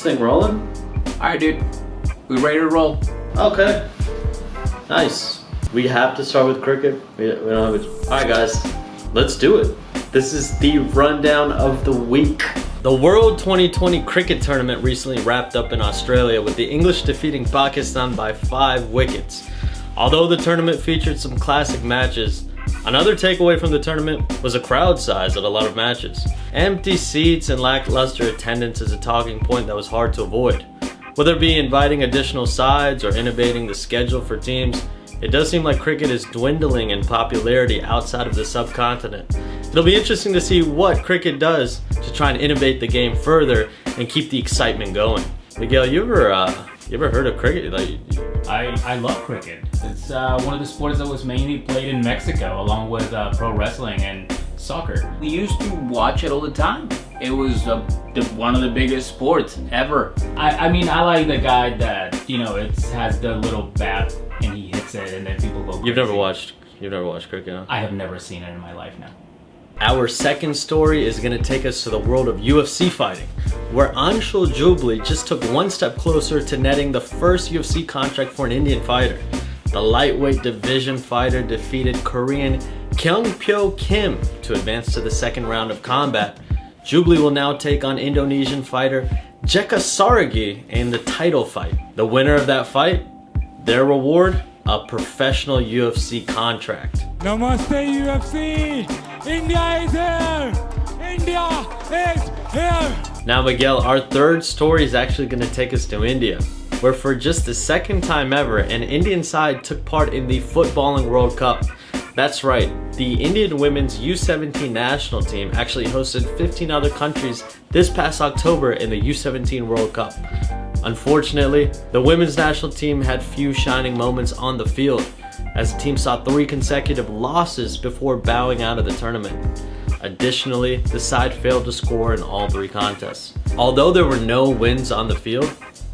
This thing rolling? Alright, dude. We ready to roll? Okay. Nice. We have to start with cricket. We don't have it. Alright, guys. Let's do it. This is the rundown of the week. The World 2020 Cricket Tournament recently wrapped up in Australia with the English defeating Pakistan by 5 wickets. Although the tournament featured some classic matches, another takeaway from the tournament was a crowd size at a lot of matches. Empty seats and lackluster attendance is a talking point that was hard to avoid. Whether it be inviting additional sides or innovating the schedule for teams, it does seem like cricket is dwindling in popularity outside of the subcontinent. It'll be interesting to see what cricket does to try and innovate the game further and keep the excitement going. Miguel, you ever heard of cricket? I love cricket. It's one of the sports that was mainly played in Mexico, along with pro wrestling and soccer. We used to watch it all the time. It was one of the biggest sports ever. I mean, I like the guy that, you know, it has the little bat and he hits it and then people go crazy. You've never watched cricket, huh? I have never seen it in my life now. Our second story is going to take us to the world of UFC fighting, where Anshul Jubli just took one step closer to netting the first UFC contract for an Indian fighter. The lightweight division fighter defeated Korean Kyung-Pyo Kim to advance to the second round of combat. Jubli will now take on Indonesian fighter Jeka Saragi in the title fight. The winner of that fight, their reward, a professional UFC contract. Namaste UFC! India is here! India is here! Now Miguel, our third story is actually going to take us to India, where for just the second time ever, an Indian side took part in the Footballing World Cup. That's right, the Indian women's U17 national team actually hosted 15 other countries this past October in the U17 World Cup. Unfortunately, the women's national team had few shining moments on the field, as the team saw 3 consecutive losses before bowing out of the tournament. Additionally, the side failed to score in all 3 contests. Although there were no wins on the field,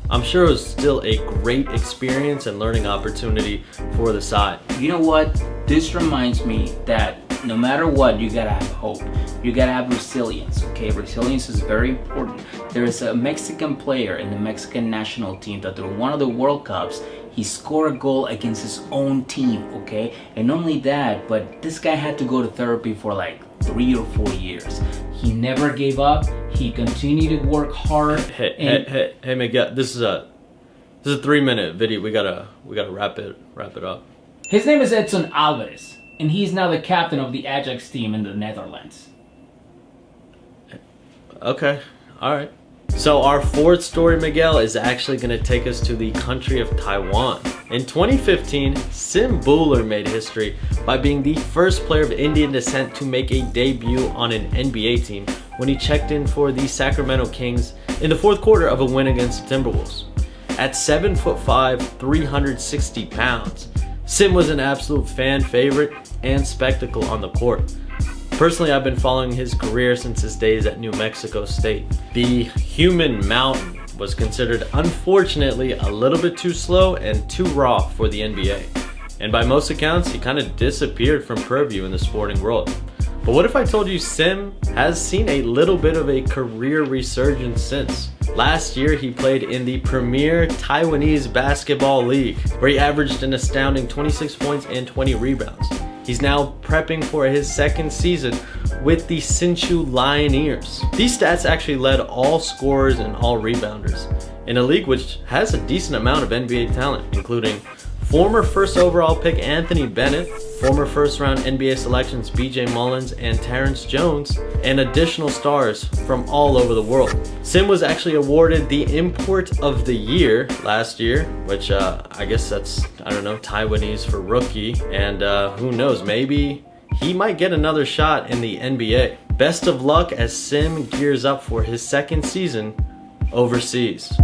I'm sure it was still a great experience and learning opportunity for the side. You know what? This reminds me that no matter what, you gotta have hope. You gotta have resilience, okay? Resilience is very important. There is a Mexican player in the Mexican national team that during one of the World Cups, he scored a goal against his own team, okay? And not only that, but this guy had to go to therapy for like 3 or 4 years. He never gave up. He continued to work hard. Hey, Miguel, this is a 3-minute video. We gotta wrap it up. His name is Edson Alvarez, and he's now the captain of the Ajax team in the Netherlands. Okay, alright. So our fourth story, Miguel, is actually going to take us to the country of Taiwan. In 2015, Sim Bhullar made history by being the first player of Indian descent to make a debut on an NBA team when he checked in for the Sacramento Kings in the fourth quarter of a win against the Timberwolves. At 7'5", 360 pounds, Sim was an absolute fan favorite and spectacle on the court. Personally, I've been following his career since his days at New Mexico State. The human mountain was considered, unfortunately, a little bit too slow and too raw for the NBA. And by most accounts, he kind of disappeared from purview in the sporting world. But what if I told you Sim has seen a little bit of a career resurgence since? Last year, he played in the premier Taiwanese basketball league, where he averaged an astounding 26 points and 20 rebounds. He's now prepping for his second season with the Hsinchu Lioneers. These stats actually led all scorers and all rebounders in a league which has a decent amount of NBA talent, including former first overall pick Anthony Bennett, former first round NBA selections BJ Mullins and Terrence Jones, and additional stars from all over the world. Sim was actually awarded the Import of the Year last year, which I guess that's, I don't know, Taiwanese for rookie, and who knows, maybe he might get another shot in the NBA. Best of luck as Sim gears up for his second season overseas.